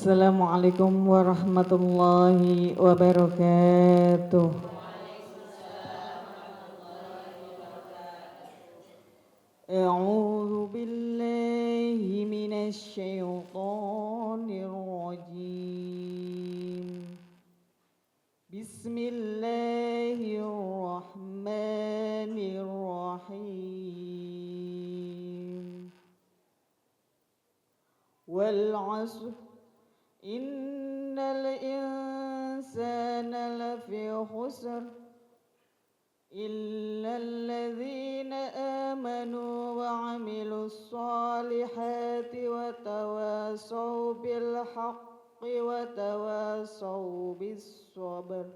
Assalamualaikum warahmatullahi wabarakatuh. A'udzu billahi minasy syaithanir rajim. Bismillahirrahmanirrahim. Wal 'asr innal insana lafi khusr illal ladzina amanu wa 'amilus solihati wa tawasaw bil haqqi wa tawasaw bis sabr.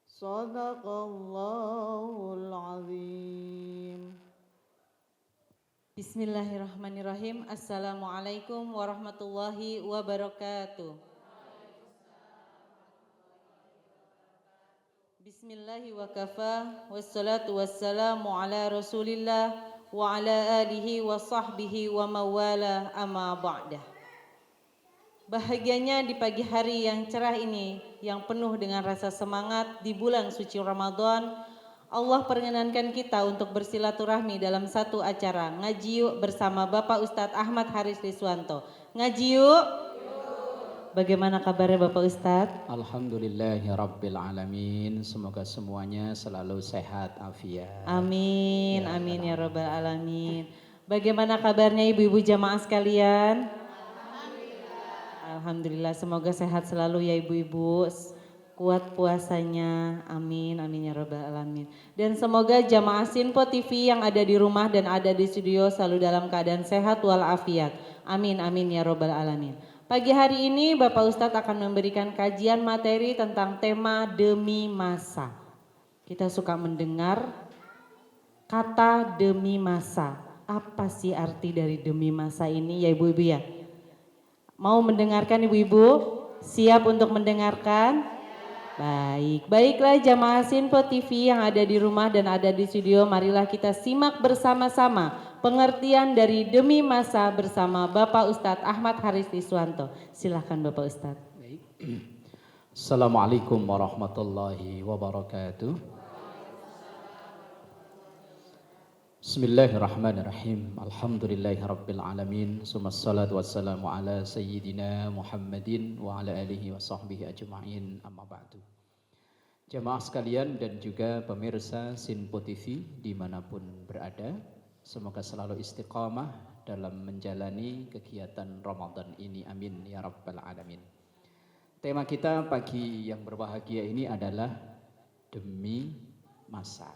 Shadaqallahul azim. Bismillahirrahmanirrahim. Assalamualaikum warahmatullahi wabarakatuh. Bismillahi wa kafa, wassalatu wassalamu ala rasulillah wa ala alihi wa sahbihi wa mawala amma ba'dah. Bahagianya di pagi hari yang cerah ini, yang penuh dengan rasa semangat di bulan suci Ramadan, Allah perkenankan kita untuk bersilaturahmi dalam satu acara Ngaji Yuk bersama Bapak Ustadz Ahmad Haris Riswanto. Ngaji yuk. Bagaimana kabarnya Bapak Ustadz? Alhamdulillahirrabbilalamin. Semoga semuanya selalu sehat afiat. Amin, ya, amin ya rabbal alamin. Bagaimana kabarnya ibu-ibu jamaah sekalian? Alhamdulillah, semoga sehat selalu ya ibu-ibu. Kuat puasanya, amin, amin ya rabbal alamin. Dan semoga jamaah Sinpo TV yang ada di rumah dan ada di studio selalu dalam keadaan sehat walafiat. Amin, amin ya rabbal alamin. Pagi hari ini Bapak Ustadz akan memberikan kajian materi tentang tema demi masa. Kita suka mendengar kata demi masa. Apa sih arti dari demi masa ini ya ibu-ibu ya? Mau mendengarkan ibu-ibu? Siap untuk mendengarkan? Baik, baiklah jamaah Sinpo TV yang ada di rumah dan ada di studio, marilah kita simak bersama-sama pengertian dari demi masa bersama Bapak Ustadz Ahmad Haris Riswanto. Silahkan Bapak Ustadz. Assalamualaikum warahmatullahi wabarakatuh. Bismillahirrahmanirrahim. Alhamdulillahirabbil alamin. Summassalatu wassalamu ala sayyidina Muhammadin wa ala alihi wa sahbihi ajma'in. Amma ba'du. Jamaah sekalian dan juga pemirsa Sinpo TV dimanapun berada, semoga selalu istiqamah dalam menjalani kegiatan Ramadan ini. Amin ya rabbal alamin. Tema kita pagi yang berbahagia ini adalah demi masa.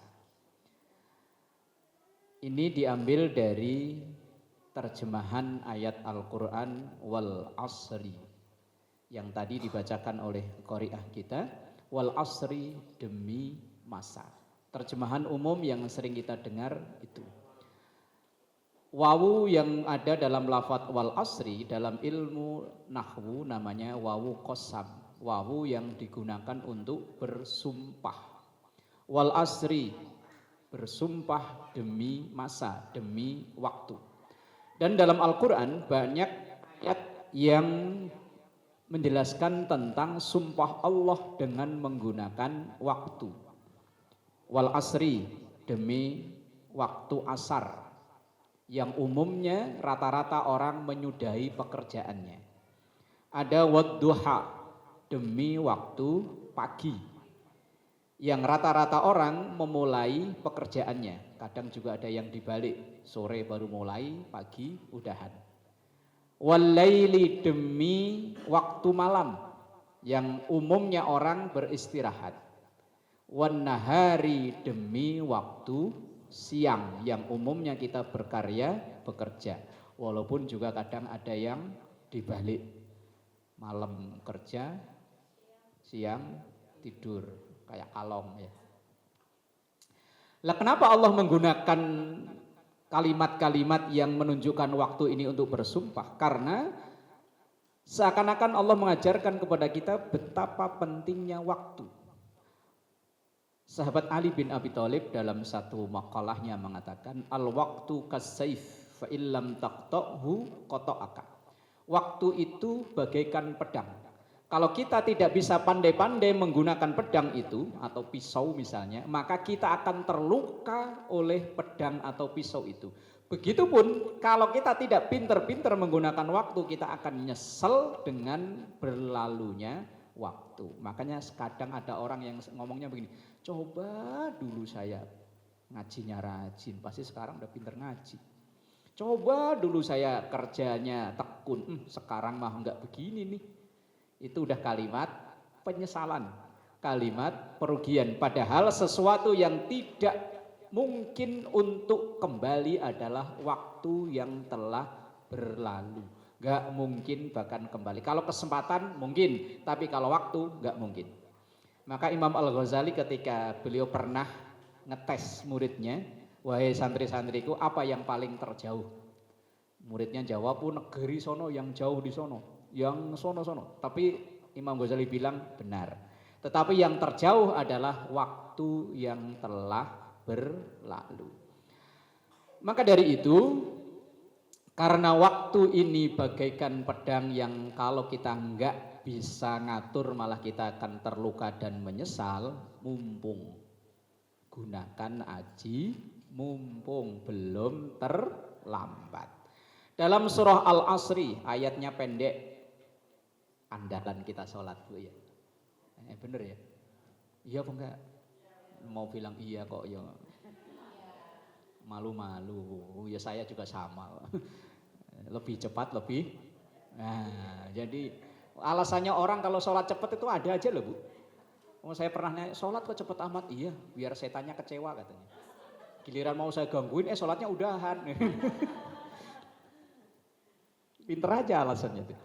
Ini diambil dari terjemahan ayat Al-Quran wal asri yang tadi dibacakan oleh qari'ah kita. Wal asri, demi masa. Terjemahan umum yang sering kita dengar itu. Wawu yang ada dalam lafadz wal asri dalam ilmu nahwu namanya wawu qasam. Wawu yang digunakan untuk bersumpah. Wal asri, bersumpah demi masa, demi waktu. Dan dalam Al-Quran banyak ayat yang menjelaskan tentang sumpah Allah dengan menggunakan waktu. Wal asri, demi waktu asar, yang umumnya rata-rata orang menyudahi pekerjaannya. Ada wadduha, demi waktu pagi, yang rata-rata orang memulai pekerjaannya. Kadang juga ada yang dibalik, sore baru mulai, pagi udahan. Walaili, demi waktu malam, yang umumnya orang beristirahat. Wan nahari, demi waktu siang, yang umumnya kita berkarya, bekerja. Walaupun juga kadang ada yang dibalik, malam kerja, siang tidur. Kayak kalong ya. Lah kenapa Allah menggunakan kalimat-kalimat yang menunjukkan waktu ini untuk bersumpah? Karena seakan-akan Allah mengajarkan kepada kita betapa pentingnya waktu. Sahabat Ali bin Abi Thalib dalam satu makalahnya mengatakan, al-waqtu kas-saif fa illam taqta'hu qata'aka. Waktu itu bagaikan pedang. Kalau kita tidak bisa pandai-pandai menggunakan pedang itu atau pisau misalnya, maka kita akan terluka oleh pedang atau pisau itu. Begitupun kalau kita tidak pinter-pinter menggunakan waktu, kita akan nyesel dengan berlalunya waktu. Makanya kadang ada orang yang ngomongnya begini, coba dulu saya ngajinya rajin, pasti sekarang udah pinter ngaji. Coba dulu saya kerjanya tekun, sekarang mah enggak begini nih. Itu udah kalimat penyesalan, kalimat perugian. Padahal sesuatu yang tidak mungkin untuk kembali adalah waktu yang telah berlalu. Gak mungkin bahkan kembali. Kalau kesempatan mungkin, tapi kalau waktu gak mungkin. Maka Imam Al-Ghazali ketika beliau pernah ngetes muridnya, wahai santri-santriku, apa yang paling terjauh? Muridnya jawab, negeri sono, yang jauh di sono. Yang sono-sono, tapi Imam Ghazali bilang benar. Tetapi yang terjauh adalah waktu yang telah berlalu. Maka dari itu, karena waktu ini bagaikan pedang yang kalau kita enggak bisa ngatur malah kita akan terluka dan menyesal, mumpung gunakan aji, mumpung belum terlambat. Dalam surah Al-Asri ayatnya pendek, andalan kita sholat Bu ya. Bener ya? Iya apa enggak? Mau bilang iya kok ya. Malu-malu. Ya saya juga sama. Lebih cepat lebih. Nah, jadi alasannya orang kalau sholat cepat itu ada aja loh Bu. Oh, saya pernah nanya, sholat kok cepet amat? Iya, biar setannya kecewa katanya. Giliran mau saya gangguin, sholatnya udahan. Pinter aja alasannya itu.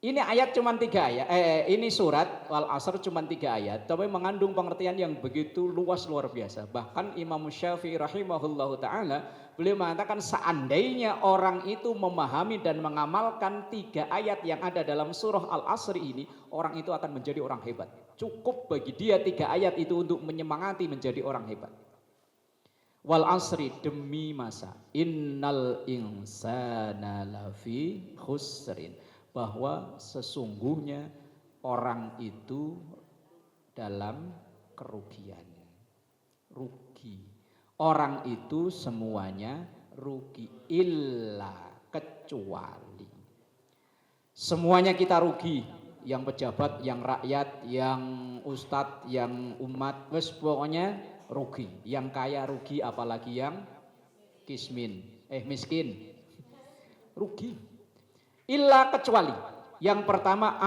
Ini ayat cuma 3 ayat, ini surat Wal Asr cuma 3 ayat, tapi mengandung pengertian yang begitu luas luar biasa. Bahkan Imam Syafi'i rahimahullahu ta'ala, beliau mengatakan seandainya orang itu memahami dan mengamalkan 3 ayat yang ada dalam surah Al Asr ini, orang itu akan menjadi orang hebat. Cukup bagi dia 3 ayat itu untuk menyemangati menjadi orang hebat. Wal asri, demi masa, innal insana lafi khusrin, bahwa sesungguhnya orang itu dalam kerugian, rugi. Orang itu semuanya rugi, illa kecuali. Semuanya kita rugi, yang pejabat, yang rakyat, yang ustadz, yang umat, wes pokoknya rugi. Yang kaya rugi, apalagi yang miskin rugi. Illa kecuali, yang pertama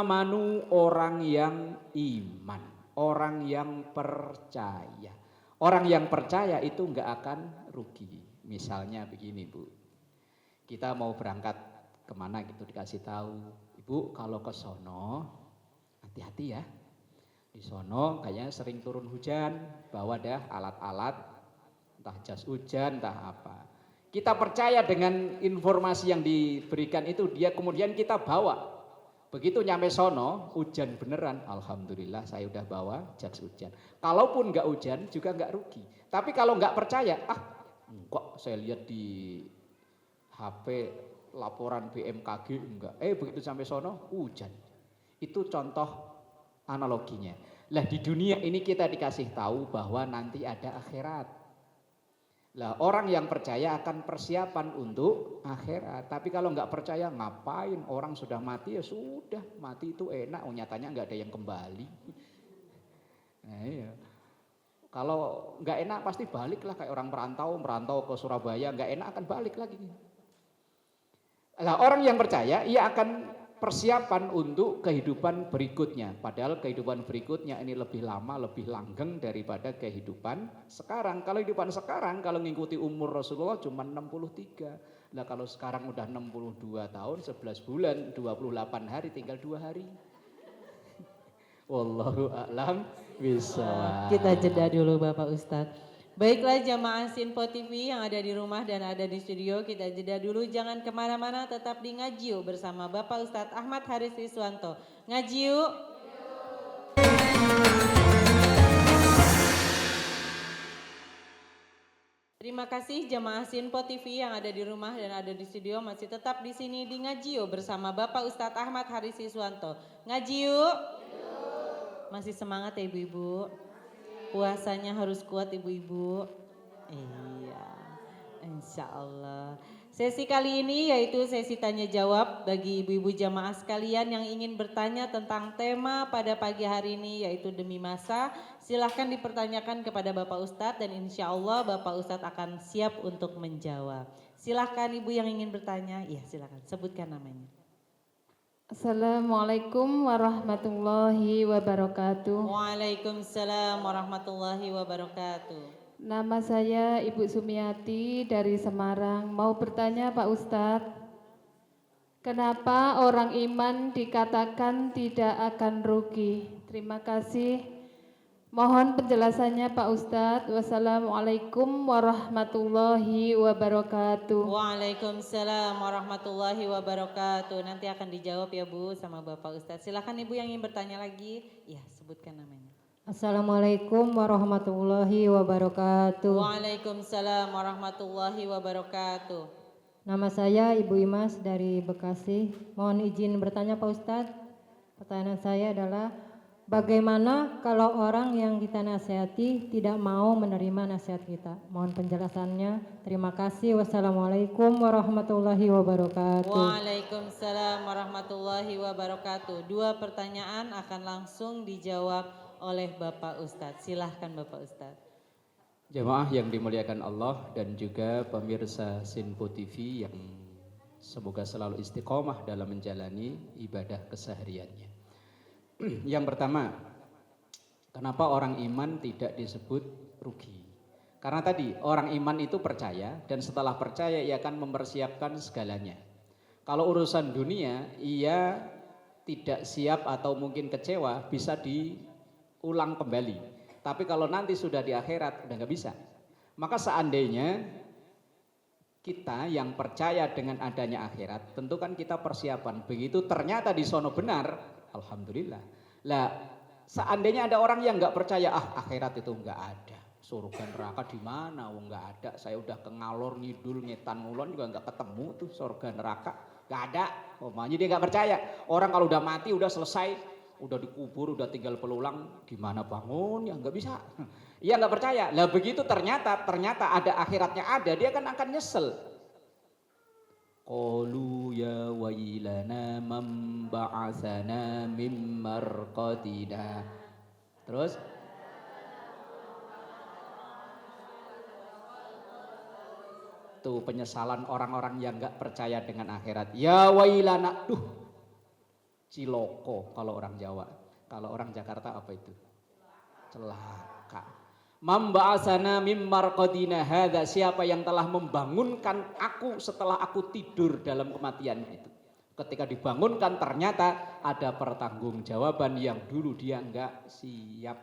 amanu, orang yang iman, orang yang percaya. Orang yang percaya itu enggak akan rugi. Misalnya begini Bu, kita mau berangkat kemana gitu, dikasih tahu, Ibu kalau ke sono hati-hati ya, di sono kayaknya sering turun hujan, bawa dah alat-alat, entah jas hujan, entah apa. Kita percaya dengan informasi yang diberikan itu, dia kemudian kita bawa. Begitu nyampe sono, hujan beneran, alhamdulillah saya udah bawa jas hujan. Kalaupun enggak hujan juga enggak rugi. Tapi kalau enggak percaya, kok saya lihat di HP laporan BMKG enggak. Begitu sampai sono hujan. Itu contoh analoginya. Lah di dunia ini kita dikasih tahu bahwa nanti ada akhirat. Lah orang yang percaya akan persiapan untuk akhirat. Tapi kalau nggak percaya ngapain? Orang sudah mati ya sudah, mati itu enak. Nyatanya nggak ada yang kembali. Nah, iya. Kalau nggak enak pasti balik lah, kayak orang merantau ke Surabaya, nggak enak akan balik lagi. Lah orang yang percaya ia akan persiapan untuk kehidupan berikutnya. Padahal kehidupan berikutnya ini lebih lama, lebih langgeng daripada kehidupan sekarang. Kalau kehidupan sekarang, kalau mengikuti umur Rasulullah cuma 63. Nah kalau sekarang udah 62 tahun, 11 bulan, 28 hari, tinggal 2 hari. Wallahu a'lam bishawab. Kita jeda dulu Bapak Ustadz. Baiklah jamaah Sinpo TV yang ada di rumah dan ada di studio, kita jeda dulu, jangan kemana-mana, tetap di Ngajiu bersama Bapak Ustadz Ahmad Haris Riswanto. Ngajiu. Terima kasih jamaah Sinpo TV yang ada di rumah dan ada di studio masih tetap di sini di Ngaji Yuk bersama Bapak Ustadz Ahmad Haris Iswanto. Ngaji yuk. Masih semangat ya ibu-ibu? Puasanya harus kuat ibu-ibu. Iya, insya Allah. Sesi kali ini yaitu sesi tanya jawab bagi ibu-ibu jamaah sekalian yang ingin bertanya tentang tema pada pagi hari ini yaitu demi masa. Silahkan dipertanyakan kepada Bapak Ustadz dan insya Allah Bapak Ustadz akan siap untuk menjawab. Silahkan ibu yang ingin bertanya, ya silahkan sebutkan namanya. Assalamualaikum warahmatullahi wabarakatuh. Waalaikumsalam warahmatullahi wabarakatuh. Nama saya Ibu Sumiati dari Semarang. Mau bertanya Pak Ustadz, kenapa orang iman dikatakan tidak akan rugi? Terima kasih. Mohon penjelasannya Pak Ustadz. Wassalamualaikum warahmatullahi wabarakatuh. Waalaikumsalam warahmatullahi wabarakatuh. Nanti akan dijawab ya Bu sama Bapak Ustadz. Silakan Ibu yang ingin bertanya lagi. Ya, sebutkan namanya. Assalamualaikum warahmatullahi wabarakatuh. Waalaikumsalam warahmatullahi wabarakatuh. Nama saya Ibu Imas dari Bekasi. Mohon izin bertanya Pak Ustadz. Pertanyaan saya adalah bagaimana kalau orang yang kita nasihati tidak mau menerima nasihat kita? Mohon penjelasannya. Terima kasih. Wassalamualaikum warahmatullahi wabarakatuh. Waalaikumsalam warahmatullahi wabarakatuh. Dua pertanyaan akan langsung dijawab oleh Bapak Ustadz. Silahkan Bapak Ustadz. Jamaah yang dimuliakan Allah dan juga pemirsa Sinpo TV yang semoga selalu istiqomah dalam menjalani ibadah kesehariannya. Yang pertama, kenapa orang iman tidak disebut rugi? Karena tadi orang iman itu percaya dan setelah percaya ia akan mempersiapkan segalanya. Kalau urusan dunia ia tidak siap atau mungkin kecewa bisa diulang kembali. Tapi kalau nanti sudah di akhirat udah nggak bisa. Maka seandainya kita yang percaya dengan adanya akhirat, tentu kan kita persiapan. Begitu ternyata di sono benar, alhamdulillah. Lah, seandainya ada orang yang nggak percaya, akhirat itu nggak ada, surga neraka di mana? Oh nggak ada. Saya udah ke ngalor ngidul ngetan ngulon juga nggak ketemu tuh surga neraka, nggak ada. Makanya dia nggak percaya. Orang kalau udah mati udah selesai. Udah dikubur, udah tinggal pelulang, gimana bangun ya nggak bisa. Ia nggak percaya. Lah begitu ternyata ada akhiratnya ada, dia kan akan nyesel. Qalu ya wailana man ba'atsana mim marqadina. Terus tuh penyesalan orang-orang yang nggak percaya dengan akhirat. Ya wailana, ciloko kalau orang Jawa. Kalau orang Jakarta apa itu? Celaka. Mamba'asana mim marqadina hadza, siapa yang telah membangunkan aku setelah aku tidur dalam kematian itu. Ketika dibangunkan ternyata ada pertanggungjawaban yang dulu dia enggak siap.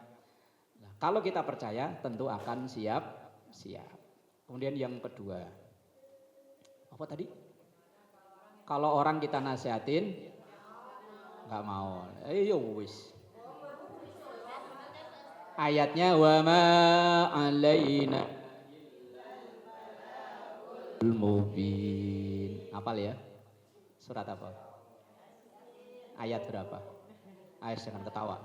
Nah, kalau kita percaya tentu akan siap. Kemudian yang kedua. Apa tadi? Kalau orang kita nasihatin nggak mau, ayo wis. Ayatnya wa ma alaina mubin. Hafal ya? Surat apa? Ayat berapa? Ayat jangan ketawa.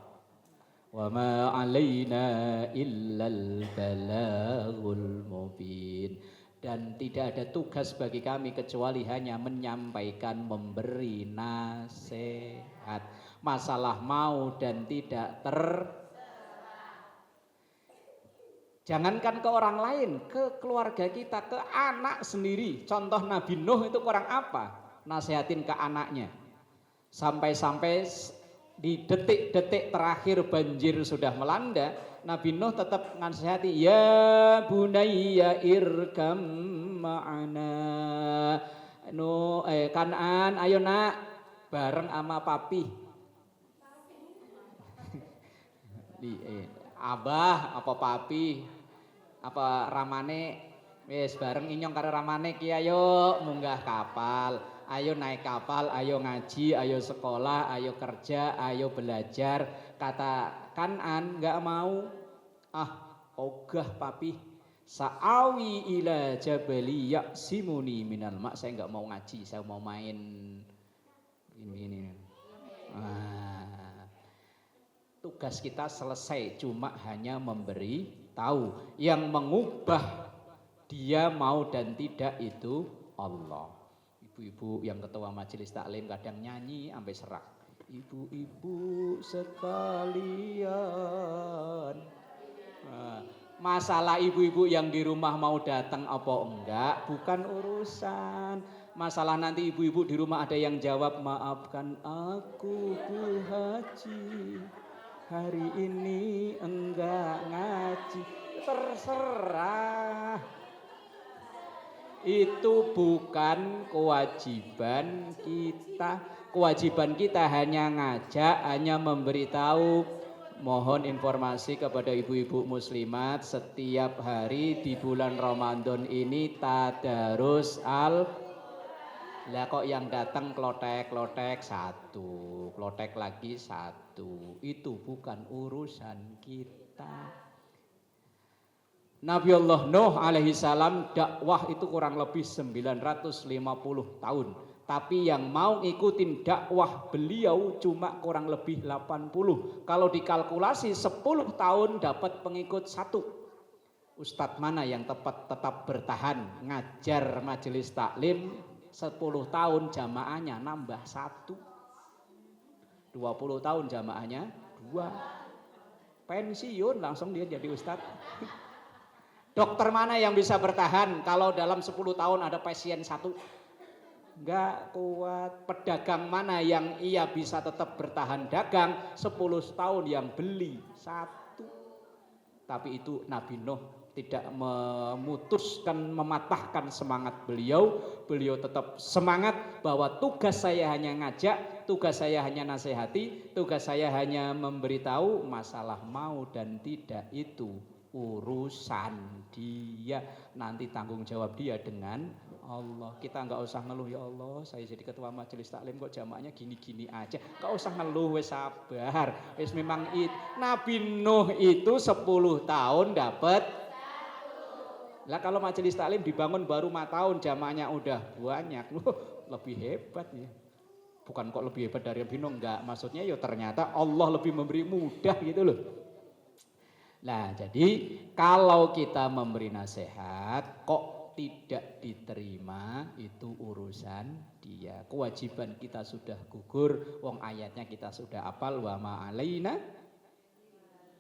Wa ma alaina illal balagul mubin. Dan tidak ada tugas bagi kami kecuali hanya menyampaikan, memberi nasihat. Masalah mau dan tidak jangankan ke orang lain, ke keluarga kita, ke anak sendiri. Contoh Nabi Nuh itu kurang apa? Nasihatin ke anaknya. Sampai-sampai di detik-detik terakhir banjir sudah melanda, Nabi Nuh tetap nasihati, ya bunayya irkam ma'ana. Kan'an, ayo nak, bareng sama papi. Abah apa papi? Apa ramane? Wis bareng inyong karo ramane ki ayo munggah kapal. Ayo naik kapal, ayo ngaji, ayo sekolah, ayo kerja, ayo belajar. Kata Kan'an nggak mau. Ogah papi, Sa'awi ila jabali ya'simuni minal ma'. Saya enggak mau ngaji, saya mau main ini. Tugas kita selesai, cuma hanya memberi tahu. Yang mengubah dia mau dan tidak itu Allah. Ibu-ibu yang ketua majelis taklim kadang nyanyi sampai serak. Ibu-ibu sekalian. Masalah ibu-ibu yang di rumah mau datang apa enggak bukan urusan. Masalah nanti ibu-ibu di rumah ada yang jawab, maafkan aku Bu Haji, hari ini enggak ngaji. Terserah. Itu bukan kewajiban kita. Kewajiban kita hanya ngajak, hanya memberitahu. Mohon informasi kepada ibu-ibu muslimat, setiap hari di bulan Ramadan ini tadarus lah kok yang datang klotek-klotek satu, klotek lagi satu. Itu bukan urusan kita. Nabi Allah Nuh alaihi salam dakwah itu kurang lebih 950 tahun. Tapi yang mau ikutin dakwah beliau cuma kurang lebih 80. Kalau dikalkulasi 10 tahun dapat pengikut 1. Ustadz mana yang tetap bertahan ngajar majelis taklim 10 tahun jamaahnya nambah 1. 20 tahun jamaahnya 2. Pensiun langsung dia jadi ustadz. Dokter mana yang bisa bertahan kalau dalam 10 tahun ada pasien 1? Enggak kuat. Pedagang mana yang ia bisa tetap bertahan dagang 10 tahun yang beli 1. Tapi itu Nabi Nuh tidak memutuskan, mematahkan semangat beliau. Beliau tetap semangat bahwa tugas saya hanya ngajak, tugas saya hanya nasihati, tugas saya hanya memberitahu. Masalah mau dan tidak itu urusan dia. Nanti tanggung jawab dia dengan Allah. Kita enggak usah ngeluh, ya Allah saya jadi ketua majelis taklim kok jamaahnya gini-gini aja. Enggak usah ngeluh, wes sabar. Wes memang Nabi Nuh itu 10 tahun dapat. Lah kalau majelis taklim dibangun baru 4 tahun jamaahnya udah banyak. Lebih hebat ya. Bukan kok lebih hebat dari Nabi Nuh, enggak. Maksudnya ya ternyata Allah lebih memberi mudah gitu loh. Nah jadi kalau kita memberi nasihat kok tidak diterima itu urusan dia. Kewajiban kita sudah gugur, wong ayatnya kita sudah hafal, wa ma alaina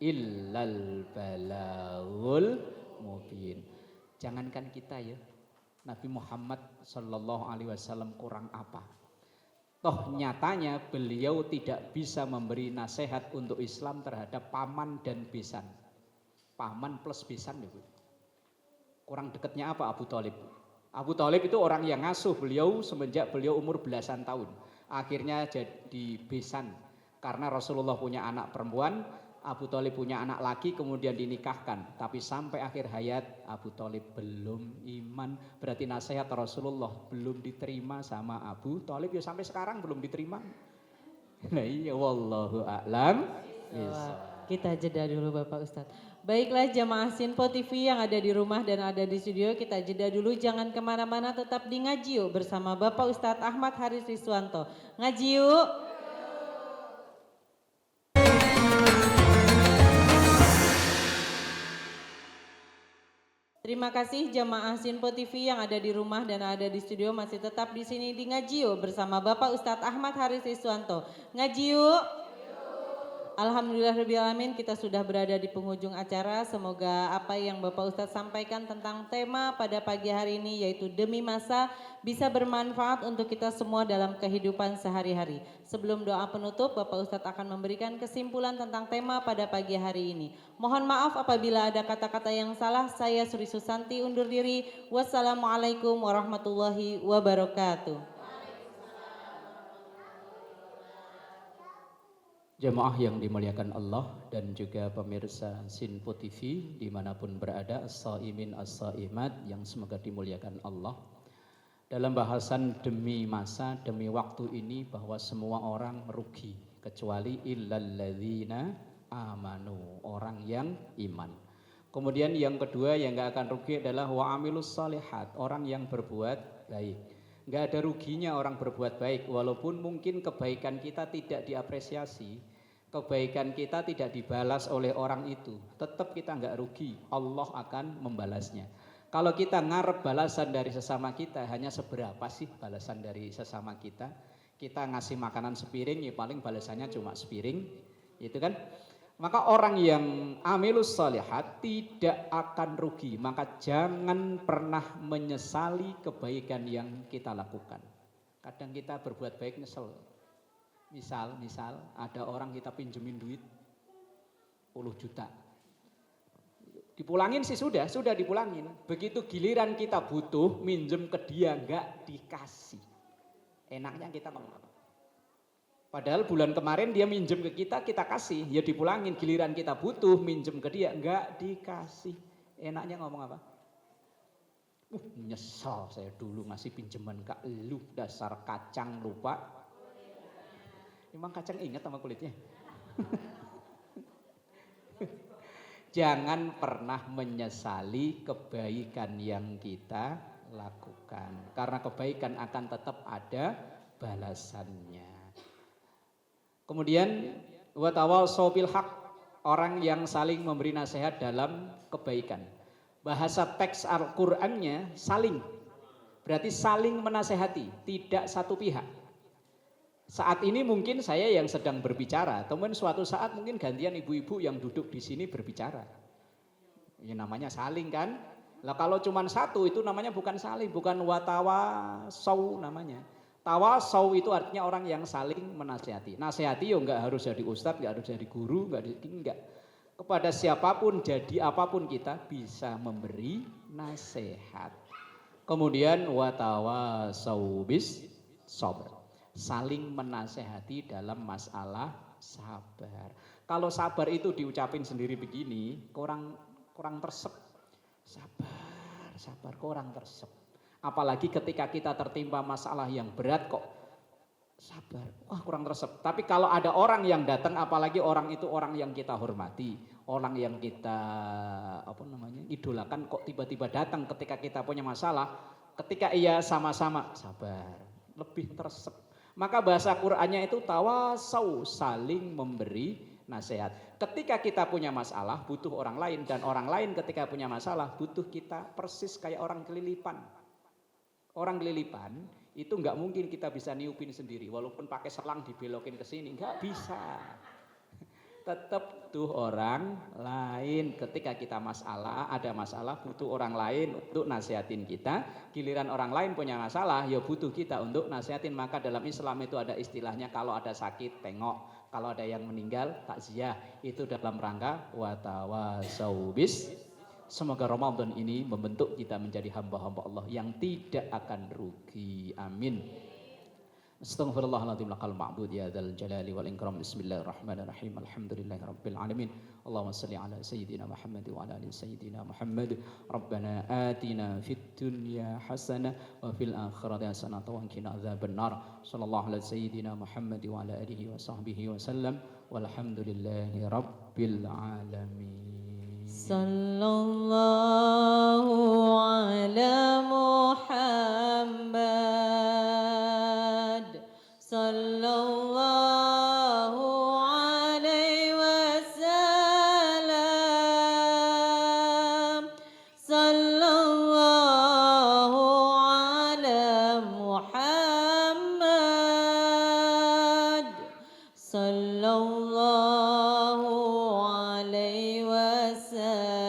illal balaghul mubin. Jangankan kita ya, Nabi Muhammad sallallahu alaihi wasallam kurang apa? Toh nyatanya beliau tidak bisa memberi nasihat untuk Islam terhadap paman dan besan. Paman plus besan ya Bu. Kurang dekatnya apa Abu Thalib? Abu Thalib itu orang yang ngasuh beliau semenjak beliau umur belasan tahun. Akhirnya jadi besan karena Rasulullah punya anak perempuan, Abu Thalib punya anak laki, kemudian dinikahkan. Tapi sampai akhir hayat Abu Thalib belum iman. Berarti nasihat Rasulullah belum diterima sama Abu Thalib. Ya sampai sekarang belum diterima. Nah iya wallahu a'lam. Kita jeda dulu Bapak Ustadz. Baiklah jamaah Sinpo TV yang ada di rumah dan ada di studio, kita jeda dulu, jangan kemana-mana, tetap di Ngaji Yuk bersama Bapak Ustadz Ahmad Haris Riswanto. Ngaji yuk. Terima kasih jamaah Sinpo TV yang ada di rumah dan ada di studio masih tetap di sini di Ngaji Yuk bersama Bapak Ustadz Ahmad Haris Riswanto. Ngaji yuk. Alhamdulillahirrahmanirrahim, kita sudah berada di penghujung acara. Semoga apa yang Bapak Ustadz sampaikan tentang tema pada pagi hari ini yaitu demi masa bisa bermanfaat untuk kita semua dalam kehidupan sehari-hari. Sebelum doa penutup, Bapak Ustadz akan memberikan kesimpulan tentang tema pada pagi hari ini. Mohon maaf apabila ada kata-kata yang salah. Saya Suri Susanti undur diri. Wassalamualaikum warahmatullahi wabarakatuh. Jemaah yang dimuliakan Allah dan juga pemirsa Sinpo TV dimanapun berada, as-saimin as-saimat yang semoga dimuliakan Allah. Dalam bahasan demi masa, demi waktu ini bahwa semua orang merugi kecuali illalladzina amanu, orang yang iman. Kemudian yang kedua yang nggak akan rugi adalah wa amilus shalihat, orang yang berbuat baik. Nggak ada ruginya orang berbuat baik, walaupun mungkin kebaikan kita tidak diapresiasi, kebaikan kita tidak dibalas oleh orang itu, tetap kita nggak rugi, Allah akan membalasnya. Kalau kita ngarep balasan dari sesama kita, hanya seberapa sih balasan dari sesama kita? Kita ngasih makanan sepiring, ya paling balasannya cuma sepiring, itu kan? Maka orang yang amilus shalihat tidak akan rugi. Maka jangan pernah menyesali kebaikan yang kita lakukan. Kadang kita berbuat baik nyesel. Misal ada orang kita pinjemin duit 10 juta. Dipulangin sih sudah dipulangin. Begitu giliran kita butuh, minjem ke dia enggak dikasih. Enaknya kita ngomong apa? Padahal bulan kemarin dia minjem ke kita kasih, ya dipulangin. Giliran kita butuh, minjem ke dia, enggak dikasih. Enaknya ngomong apa? Nyesal saya dulu ngasih pinjaman ke lu, dasar kacang lupa. Emang kacang ingat sama kulitnya? Jangan pernah menyesali kebaikan yang kita lakukan. Karena kebaikan akan tetap ada balasannya. Kemudian wa tawassaw bil haq, orang yang saling memberi nasihat dalam kebaikan. Bahasa teks Al-Qur'annya saling. Berarti saling menasehati, tidak satu pihak. Saat ini mungkin saya yang sedang berbicara, teman suatu saat mungkin gantian ibu-ibu yang duduk di sini berbicara. Ini namanya saling kan? Lah kalau cuma satu itu namanya bukan saling, bukan wa tawassaw namanya. Tawasaw itu artinya orang yang saling menasihati. Nasihati yo enggak harus jadi ustadz, enggak harus jadi guru, enggak. Kepada siapapun, jadi apapun kita bisa memberi nasihat. Kemudian wa tawasaw bis sabr. Saling menasihati dalam masalah sabar. Kalau sabar itu diucapin sendiri begini, kurang tersep. Sabar kurang tersep. Apalagi ketika kita tertimpa masalah yang berat kok sabar, wah kurang resep. Tapi kalau ada orang yang datang, apalagi orang itu orang yang kita hormati, orang yang kita idolakan, kok tiba-tiba datang ketika kita punya masalah, ketika ia sama-sama sabar, lebih teresep. Maka bahasa Qur'annya itu tawasaw, saling memberi nasihat. Ketika kita punya masalah butuh orang lain, dan orang lain ketika punya masalah butuh kita, persis kayak orang kelilipan. Orang kelilipan itu nggak mungkin kita bisa niupin sendiri, walaupun pakai selang dibelokin ke sini nggak bisa. Tetap tuh orang lain ketika kita ada masalah butuh orang lain untuk nasihatin kita. Giliran orang lain punya masalah, ya butuh kita untuk nasihatin. Maka dalam Islam itu ada istilahnya kalau ada sakit tengok, kalau ada yang meninggal takziah. Itu dalam rangka wa tawassaw bis. Semoga Ramadan ini membentuk kita menjadi hamba-hamba Allah yang tidak akan rugi. Amin. Astaghfirullahaladzim lakal ma'bud ya dzal jalali wal ikram. Bismillahirrahmanirrahim. Alhamdulillahirabbil alamin. Allahumma shalli ala sayyidina Muhammad wa ala ali sayyidina Muhammad. Rabbana atina fid dunya hasanah wa fil akhirati hasanah wa qina adzabannar. Sallallahu ala sayyidina Muhammad wa ala alihi wa sahbihi wa sallam. Walhamdulillahi rabbil alamin. Sallallahu ala Muhammad sallallahu alaihi wasallam. Sallallahu ala Muhammad sallallahu alaihi wasallam.